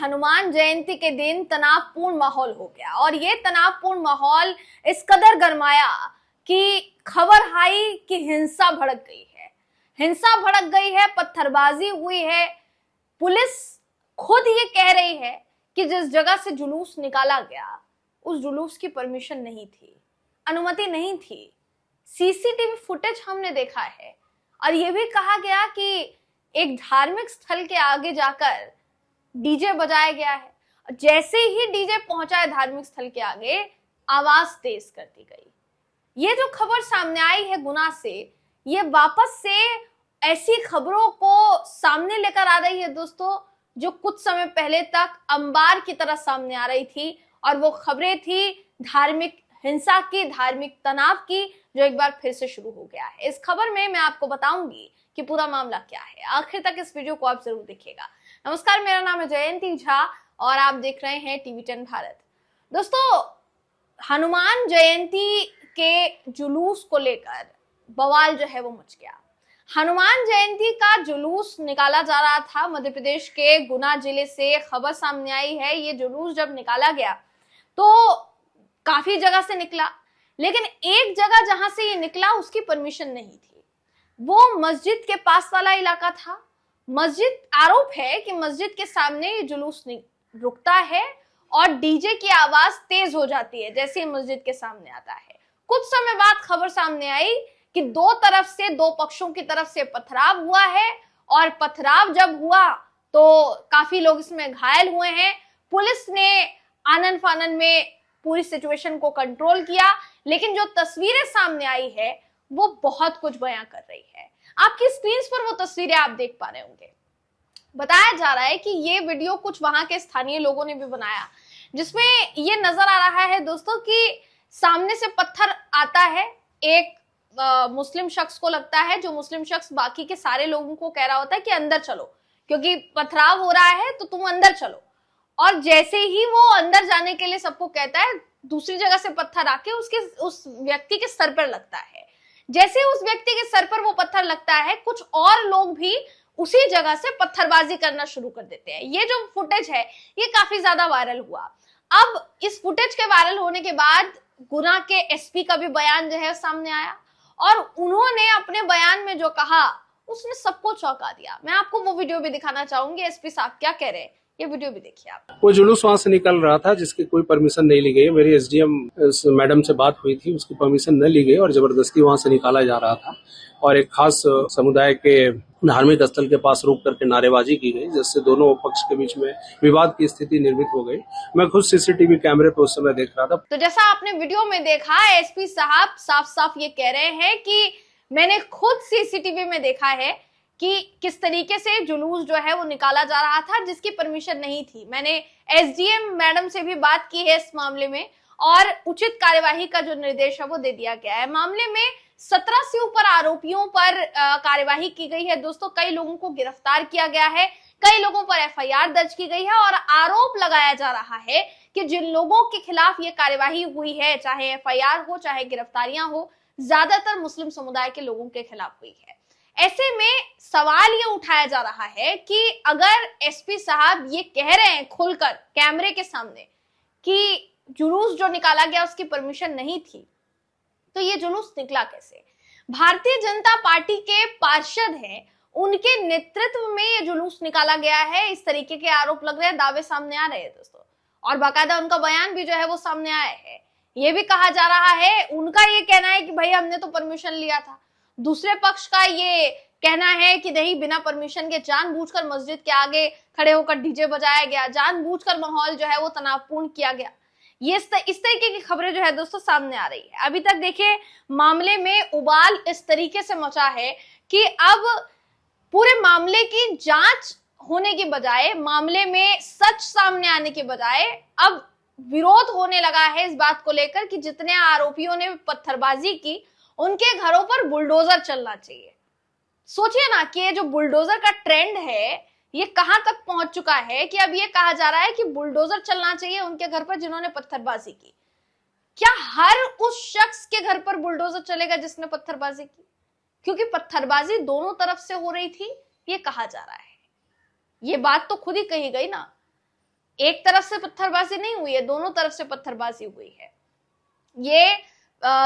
हनुमान जयंती के दिन तनावपूर्ण माहौल हो गया और ये तनावपूर्ण माहौल इस कदर गरमाया कि खबर आई कि हिंसा भड़क गई है। हिंसा भड़क गई है, पत्थरबाजी हुई है। पुलिस खुद ये कह रही है कि जिस जगह से जुलूस निकाला गया उस जुलूस की परमिशन नहीं थी, अनुमति नहीं थी। सीसीटीवी फुटेज हमने देखा है और यह भी कहा गया कि एक धार्मिक स्थल के आगे जाकर डीजे बजाया गया है। जैसे ही डीजे पहुंचा है धार्मिक स्थल के आगे, आवाज तेज कर दी गई। ये जो खबर सामने आई है गुना से, ये वापस से ऐसी खबरों को सामने लेकर आ रही है दोस्तों, जो कुछ समय पहले तक अंबार की तरह सामने आ रही थी। और वो खबरें थी धार्मिक हिंसा की, धार्मिक तनाव की, जो एक बार फिर से शुरू हो गया है। इस खबर में मैं आपको बताऊंगी कि पूरा मामला क्या है। आखिर तक इस वीडियो को आप जरूर देखिएगा। नमस्कार, मेरा नाम है जयंती झा और आप देख रहे हैं टीवी 10 भारत। दोस्तों, हनुमान जयंती के जुलूस को लेकर बवाल जो है वो मच गया। हनुमान जयंती का जुलूस निकाला जा रहा था। मध्य प्रदेश के गुना जिले से खबर सामने आई है। ये जुलूस जब निकाला गया तो काफी जगह से निकला, लेकिन एक जगह जहां से ये निकला उसकी परमिशन नहीं थी। वो मस्जिद के पास वाला इलाका था। मस्जिद, आरोप है कि मस्जिद के सामने ये जुलूस रुकता है और डीजे की आवाज तेज हो जाती है जैसे मस्जिद के सामने आता है। कुछ समय बाद खबर सामने आई कि दो पक्षों की तरफ से पथराव हुआ है और पथराव जब हुआ तो काफी लोग इसमें घायल हुए हैं। पुलिस ने आनन फानन में पूरी सिचुएशन को कंट्रोल किया, लेकिन जो तस्वीरें सामने आई है वो बहुत कुछ बयां कर रही है। आपकी स्क्रीन पर वो तस्वीरें आप देख पा रहे होंगे। बताया जा रहा है कि ये वीडियो कुछ वहां के स्थानीय लोगों ने भी बनाया, जिसमें ये नजर आ रहा है दोस्तों कि सामने से पत्थर आता है। एक मुस्लिम शख्स को लगता है, जो मुस्लिम शख्स बाकी के सारे लोगों को कह रहा होता है कि अंदर चलो, क्योंकि पथराव हो रहा है तो तुम अंदर चलो। और जैसे ही वो अंदर जाने के लिए सबको कहता है, दूसरी जगह से पत्थर आके उस व्यक्ति के सर पर लगता है। जैसे उस व्यक्ति के सर पर वो पत्थर लगता है, कुछ और लोग भी उसी जगह से पत्थरबाजी करना शुरू कर देते हैं। ये जो फुटेज है ये काफी ज्यादा वायरल हुआ। अब इस फुटेज के वायरल होने के बाद गुना के एसपी का भी बयान जो है सामने आया और उन्होंने अपने बयान में जो कहा उसने सबको चौंका दिया। मैं आपको वो वीडियो भी दिखाना चाहूंगी, एसपी साहब क्या कह रहे हैं, ये वीडियो भी देखिए आप। वो जुलूस वहां से निकल रहा था जिसकी कोई परमिशन नहीं ली गई। मेरी एसडीएम मैडम से बात हुई थी, उसकी परमिशन न ली गई और जबरदस्ती वहां से निकाला जा रहा था। और एक खास समुदाय के धार्मिक स्थल के पास रोक करके नारेबाजी की गई, जिससे दोनों पक्ष के बीच में विवाद की स्थिति निर्मित हो गई। मैं खुद सीसीटीवी कैमरे पे उस समय देख रहा था। तो जैसा आपने वीडियो में देखा, एसपी साहब साफ साफ ये कह रहे हैं कि मैंने खुद सीसीटीवी में देखा है कि किस तरीके से जुलूस जो है वो निकाला जा रहा था जिसकी परमिशन नहीं थी। मैंने एसडीएम मैडम से भी बात की है इस मामले में और उचित कार्यवाही का जो निर्देश है वो दे दिया गया है। मामले में 17 से ऊपर आरोपियों पर कार्यवाही की गई है दोस्तों। कई लोगों को गिरफ्तार किया गया है, कई लोगों पर एफआईआर दर्ज की गई है और आरोप लगाया जा रहा है कि जिन लोगों के खिलाफ ये कार्यवाही हुई है, चाहे एफआईआर हो चाहे गिरफ्तारियां हो, ज्यादातर मुस्लिम समुदाय के लोगों के खिलाफ हुई है। ऐसे में सवाल ये उठाया जा रहा है कि अगर एसपी साहब ये कह रहे हैं खुलकर कैमरे के सामने कि जुलूस जो निकाला गया उसकी परमिशन नहीं थी, तो ये जुलूस निकला कैसे? भारतीय जनता पार्टी के पार्षद हैं, उनके नेतृत्व में ये जुलूस निकाला गया है। इस तरीके के आरोप लग रहे हैं, दावे सामने आ रहे हैं दोस्तों और बाकायदा उनका बयान भी जो है वो सामने आया है। ये भी कहा जा रहा है, उनका ये कहना है कि भाई हमने तो परमिशन लिया था। दूसरे पक्ष का ये कहना है कि नहीं, बिना परमिशन के जानबूझकर मस्जिद के आगे खड़े होकर डीजे बजाया गया, जानबूझकर माहौल जो है वो तनावपूर्ण किया गया। ये इस तरीके की खबरें जो है दोस्तों सामने आ रही है। अभी तक देखिए मामले में उबाल इस तरीके से मचा है कि अब पूरे मामले की जांच होने के बजाय, मामले में सच सामने आने के बजाय अब विरोध होने लगा है इस बात को लेकर कि जितने आरोपियों ने पत्थरबाजी की उनके घरों पर बुलडोजर चलना चाहिए। सोचिए ना कि ये जो बुलडोजर का ट्रेंड है ये कहां तक पहुंच चुका है कि अब ये कहा जा रहा है कि बुलडोजर चलना चाहिए उनके घर पर जिन्होंने पत्थरबाजी की। क्या हर उस शख्स के घर पर बुलडोजर चलेगा जिसने पत्थरबाजी की? क्योंकि पत्थरबाजी दोनों तरफ से हो रही थी, ये कहा जा रहा है। ये बात तो खुद ही कही गई ना। एक तरफ से पत्थरबाजी नहीं हुई है, दोनों तरफ से पत्थरबाजी हुई है। ये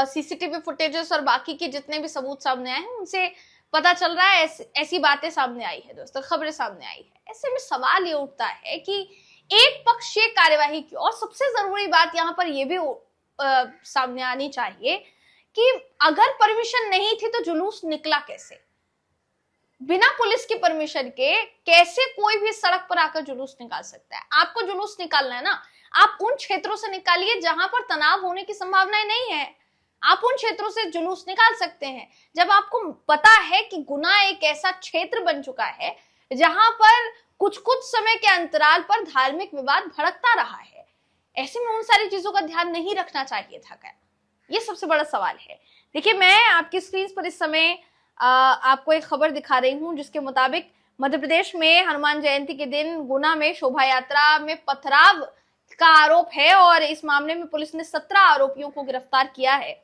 सीसीटीवी फुटेजेस और बाकी के जितने भी सबूत सामने आए हैं उनसे पता चल रहा है, ऐसी बातें सामने आई है दोस्तों, खबरें सामने आई है। ऐसे में सवाल ये उठता है कि एक पक्ष ये कार्यवाही क्यों, और सबसे जरूरी बात यहाँ पर ये भी सामने आनी चाहिए कि अगर परमिशन नहीं थी तो जुलूस निकला कैसे? बिना पुलिस की परमिशन के कैसे कोई भी सड़क पर आकर जुलूस निकाल सकता है? आपको जुलूस निकालना है ना, आप उन क्षेत्रों से निकालिए जहां पर तनाव होने की संभावनाएं नहीं है। आप उन क्षेत्रों से जुलूस निकाल सकते हैं जब आपको पता है कि गुना एक ऐसा क्षेत्र बन चुका है जहां पर कुछ कुछ समय के अंतराल पर धार्मिक विवाद भड़कता रहा है। ऐसे में उन सारी चीजों का ध्यान नहीं रखना चाहिए था क्या? ये सबसे बड़ा सवाल है। देखिए, मैं आपकी स्क्रीन पर इस समय आपको एक खबर दिखा रही हूं जिसके मुताबिक मध्य प्रदेश में हनुमान जयंती के दिन गुना में शोभा यात्रा में पथराव का आरोप है और इस मामले में पुलिस ने 17 आरोपियों को गिरफ्तार किया है।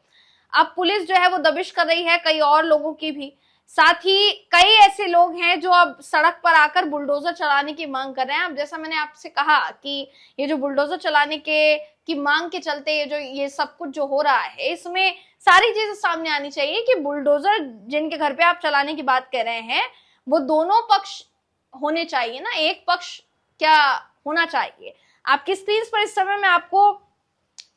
अब पुलिस जो है वो दबिश कर रही है कई और लोगों की भी। साथ ही कई ऐसे लोग हैं जो अब सड़क पर आकर बुलडोजर चलाने की मांग कर रहे हैं। अब जैसा मैंने आपसे कहा कि ये जो बुलडोजर चलाने की मांग के चलते ये सब कुछ जो हो रहा है, इसमें सारी चीजें सामने आनी चाहिए कि बुलडोजर जिनके घर पे आप चलाने की बात कर रहे हैं वो दोनों पक्ष होने चाहिए ना, एक पक्ष क्या होना चाहिए? आपकी स्क्रीन पर इस समय मैं आपको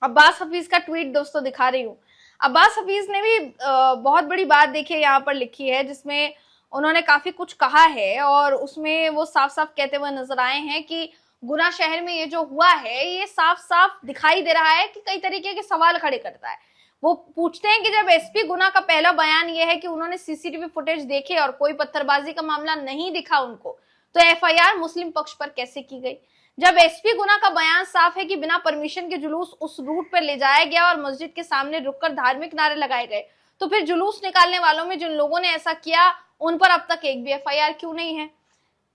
अब्बास हफीज का ट्वीट दोस्तों दिखा रही हूँ। अब्बास हफीज ने भी बहुत बड़ी बात देखिए यहाँ पर लिखी है जिसमें उन्होंने काफी कुछ कहा है और उसमें वो साफ साफ कहते हुए नजर आए हैं कि गुना शहर में ये जो हुआ है ये साफ साफ दिखाई दे रहा है कि कई तरीके के सवाल खड़े करता है। वो पूछते हैं कि जब एसपी गुना का पहला बयान ये है कि उन्होंने सीसीटीवी फुटेज देखे और कोई पत्थरबाजी का मामला नहीं दिखा उनको, तो एफआईआर मुस्लिम पक्ष पर कैसे की गई? जब एसपी गुना का बयान साफ है कि बिना परमिशन के जुलूस उस रूट पर ले जाया गया और मस्जिद के सामने रुककर धार्मिक नारे लगाए गए, तो फिर जुलूस निकालने वालों में जिन लोगों ने ऐसा किया उन पर अब तक एक भी एफआईआर क्यों नहीं है?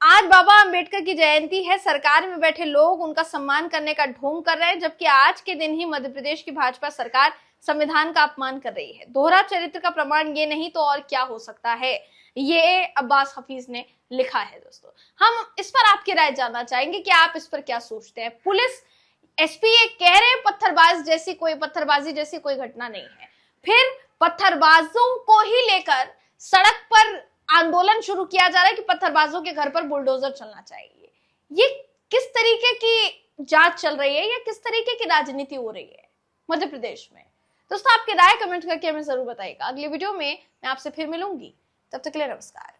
आज बाबा अंबेडकर की जयंती है, सरकार में बैठे लोग उनका सम्मान करने का ढोंग कर रहे हैं, जबकि आज के दिन ही मध्य प्रदेश की भाजपा सरकार संविधान का अपमान कर रही है। दोहरा चरित्र का प्रमाण ये नहीं तो और क्या हो सकता है? ये अब्बास हफीज ने लिखा है दोस्तों। हम इस पर आपकी राय जानना चाहेंगे कि आप इस पर क्या सोचते हैं। पुलिस एसपी ये कह रहे हैं पत्थरबाजी जैसी कोई घटना नहीं है, फिर पत्थरबाजों को ही लेकर सड़क पर आंदोलन शुरू किया जा रहा है कि पत्थरबाजों के घर पर बुलडोजर चलना चाहिए। ये किस तरीके की जांच चल रही है या किस तरीके की राजनीति हो रही है मध्य प्रदेश में? दोस्तों, आपकी राय कमेंट करके हमें जरूर बताइएगा। अगली वीडियो में मैं आपसे फिर मिलूंगी, तब तक के लिए नमस्कार।